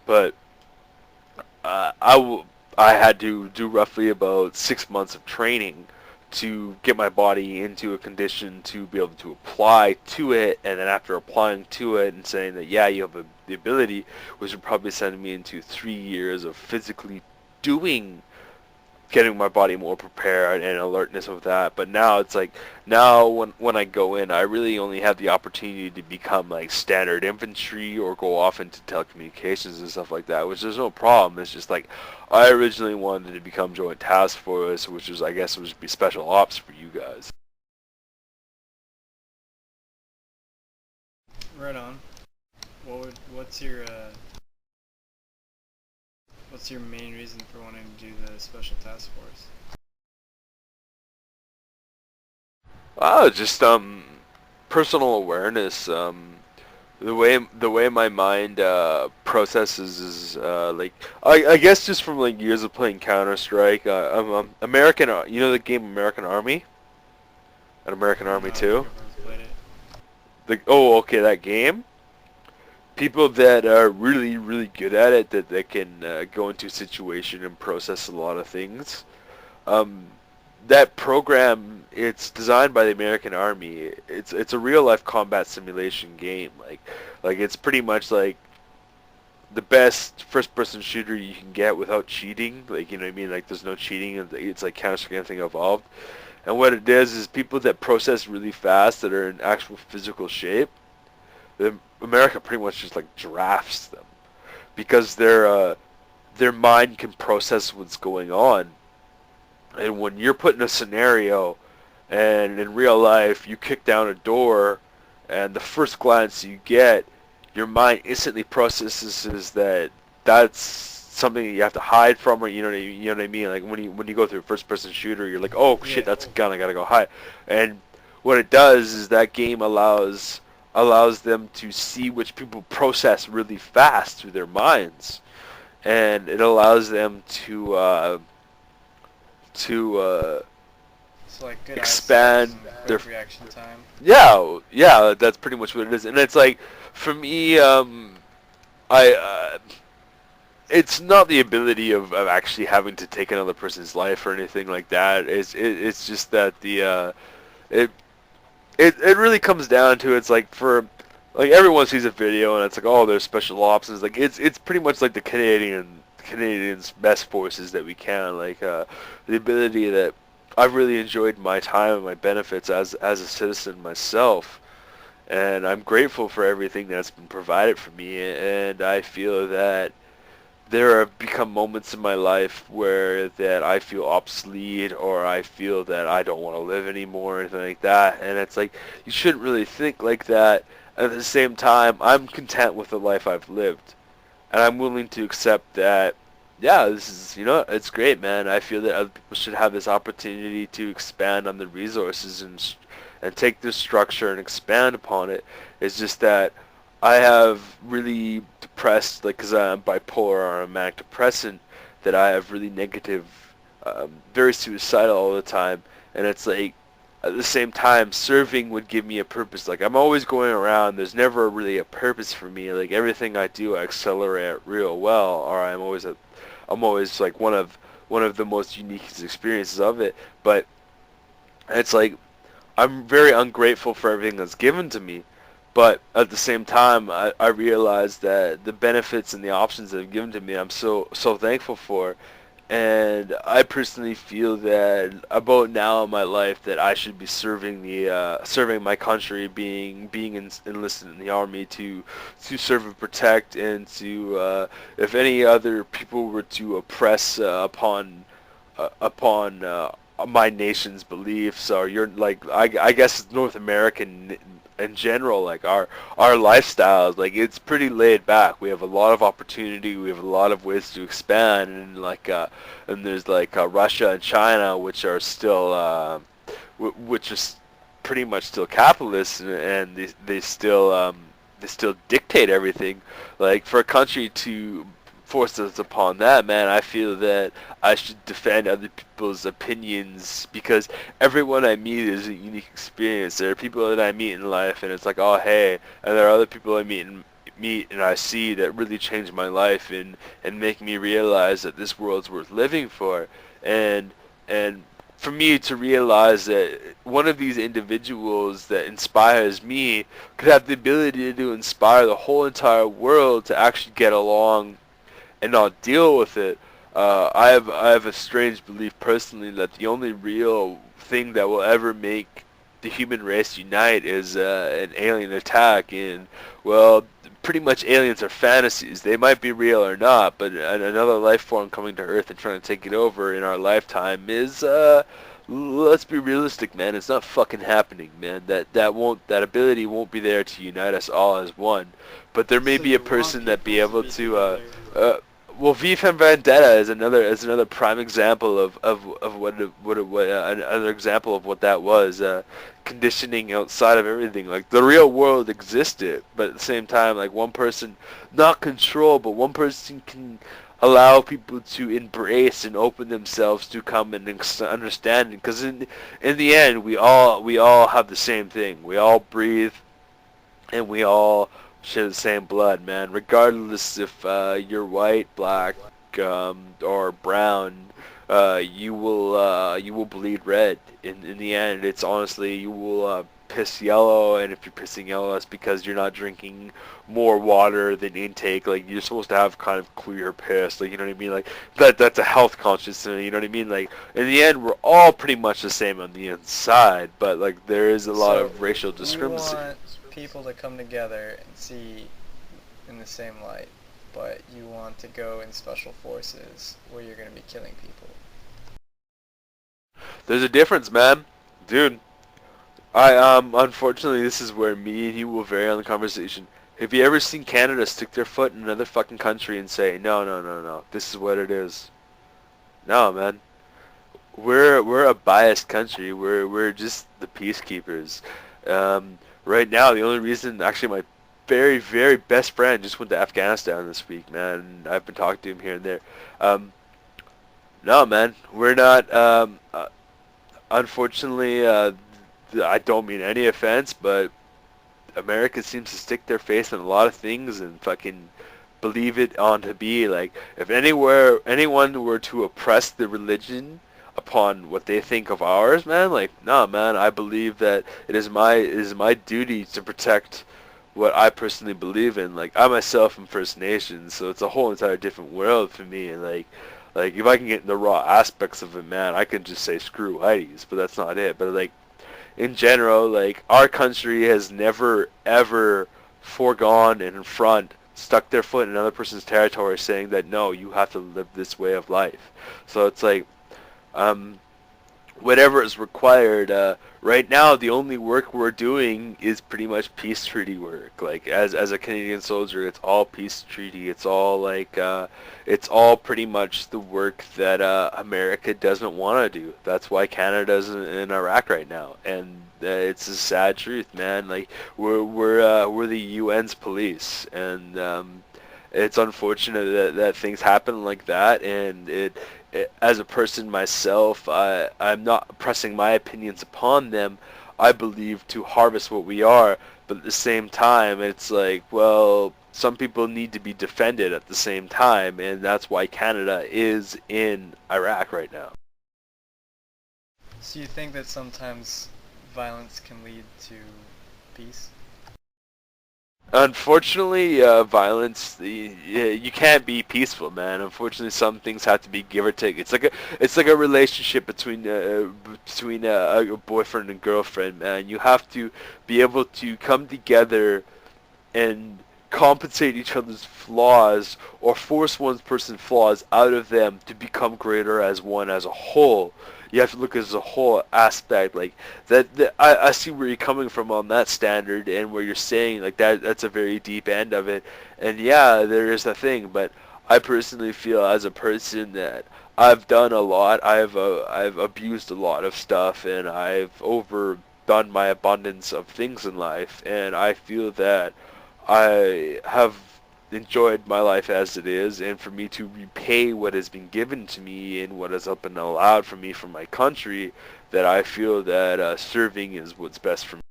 but I had to do roughly about 6 months of training to get my body into a condition to be able to apply to it, and then after applying to it and saying that yeah, you have the ability, which would probably send me into 3 years of physically doing, getting my body more prepared and alertness with that. But now it's like, now when I go in, I really only have the opportunity to become like standard infantry or go off into telecommunications and stuff like that, which there's no problem. It's just like, I originally wanted to become Joint Task Force, which is, I guess, would be special ops for you guys. Right on. What's your main reason for wanting to do the special task force? Oh, just personal awareness. The way my mind processes is like, I guess just from like years of playing Counter Strike. American. You know the game American Army and American No, Army I don't think 2. I've ever played it. Okay, that game. People that are really really good at it, that can go into a situation and process a lot of things. Um, that program, it's designed by the American Army. It's a real life combat simulation game. Like it's pretty much like the best first person shooter you can get without cheating. Like, you know what I mean? Like, there's no cheating. It's like Counter Strike anything evolved. And what it is people that process really fast, that are in actual physical shape. America pretty much just like drafts them because their mind can process what's going on. And when you're put in a scenario, and in real life you kick down a door, and the first glance you get, your mind instantly processes that that's something that you have to hide from, or you know what I mean. Like when you go through a first person shooter, you're like, oh shit, Yeah. that's a gun, I gotta go hide. And what it does is that game allows them to see which people process really fast through their minds, and it allows them to So like good eyesight expand and their, quick reaction time. yeah, that's pretty much what it is. And it's like, for me, I it's not the ability of actually having to take another person's life or anything like that. It's just that it it really comes down to, it's like, for like, everyone sees a video and it's like, oh, there's special ops, and it's like, it's pretty much like the Canadians best forces that we can, like, the ability that I've really enjoyed my time and my benefits as a citizen myself, and I'm grateful for everything that's been provided for me. And I feel that there have become moments in my life where that I feel obsolete, or I feel that I don't want to live anymore, or anything like that. And it's like, you shouldn't really think like that. At the same time, I'm content with the life I've lived, and I'm willing to accept that. Yeah, this is, it's great, man. I feel that other people should have this opportunity to expand on the resources, and take this structure and expand upon it. It's just that I have really depressed, like, because I'm bipolar or a manic depressant, that I have really negative, very suicidal all the time. And it's like, at the same time, serving would give me a purpose. Like, I'm always going around. There's never really a purpose for me. Like, everything I do, I accelerate real well, or I'm always like one of the most unique experiences of it. But it's like, I'm very ungrateful for everything that's given to me, but at the same time, I realize that the benefits and the options that have given to me, I'm so thankful for. And I personally feel that about now in my life, that I should be serving my country, being enlisted in the army to serve and protect, and to, if any other people were to oppress upon my nation's beliefs, or you're like, I guess North American in general, like our lifestyles, like, it's pretty laid back. We have a lot of opportunity, we have a lot of ways to expand, and like and there's like Russia and China, which are still which is pretty much still capitalist, and they still dictate everything. Like, for a country to force us upon that, man, I feel that I should defend other people's opinions, because everyone I meet is a unique experience. There are people that I meet in life, and it's like, oh hey, and there are other people I meet and I see that really change my life and make me realize that this world's worth living for. And and for me to realize that one of these individuals that inspires me could have the ability to inspire the whole entire world to actually get along and not deal with it. I have a strange belief personally that the only real thing that will ever make the human race unite is an alien attack. And well, pretty much aliens are fantasies. They might be real or not, but another life form coming to Earth and trying to take it over in our lifetime is let's be realistic, man. It's not fucking happening, man. That ability won't be there to unite us all as one. But there may So be a you want person that be people able be to together. uh, well, V for Vendetta is another prime example of what another example of what that was, conditioning outside of everything. Like the real world existed, but at the same time, like one person, not control, but one person can allow people to embrace and open themselves to come and understand. Because in the end, we all have the same thing. We all breathe, and we all share the same blood, man. Regardless if you're white, black, or brown, you will bleed red. In the end, it's honestly you will piss yellow, and if you're pissing yellow, it's because you're not drinking more water than intake. Like you're supposed to have kind of clear piss, like you know what I mean. Like that's a health conscious thing, you know what I mean. Like in the end, we're all pretty much the same on the inside, but like there is a lot So of racial you discrepancy. want people to come together and see in the same light, but you want to go in special forces where you're going to be killing people. There's a difference, man. Dude, I unfortunately this is where me and you will vary on the conversation. Have you ever seen Canada stick their foot in another fucking country and say, "No, no, no, no. This is what it is." No, man. We're a biased country. We're just the peacekeepers. Right now, the only reason actually my very very best friend just went to Afghanistan this week, man. I've been talking to him here and there. Um, no, man, we're not. Unfortunately, I don't mean any offense, but America seems to stick their face in a lot of things and fucking believe it on to be like if anyone were to oppress the religion upon what they think of ours, man, like nah, man, I believe that it is my duty to protect what I personally believe in. Like I myself am First Nation, so it's a whole entire different world for me. And like if I can get in the raw aspects of it, man, I can just say screw whiteys, but that's not it. But like in general, like our country has never ever foregone and in front stuck their foot in another person's territory saying that no, you have to live this way of life. So it's like um whatever is required. Right now, the only work we're doing is pretty much peace treaty work. Like as a Canadian soldier, it's all peace treaty. It's all like it's all pretty much the work that America doesn't want to do. That's why Canada's in Iraq right now, and it's a sad truth, man. Like we're the UN's police, and it's unfortunate that things happen like that, and as a person myself, I'm not pressing my opinions upon them. I believe to harvest what we are, but at the same time, it's like, well, some people need to be defended at the same time, and that's why Canada is in Iraq right now. So you think that sometimes violence can lead to peace? Unfortunately, violence, you can't be peaceful, man. Unfortunately, some things have to be give or take. It's like a relationship between a boyfriend and girlfriend, man. You have to be able to come together and compensate each other's flaws or force one person's flaws out of them to become greater as one as a whole. You have to look as a whole aspect like that. I see where you're coming from on that standard and where you're saying like that's a very deep end of it. And yeah, there is a thing, but I personally feel as a person that I've done a lot. I've abused a lot of stuff, and I've overdone my abundance of things in life, and I feel that I have enjoyed my life as it is, and for me to repay what has been given to me and what has been allowed for me from my country, that I feel that serving is what's best for me.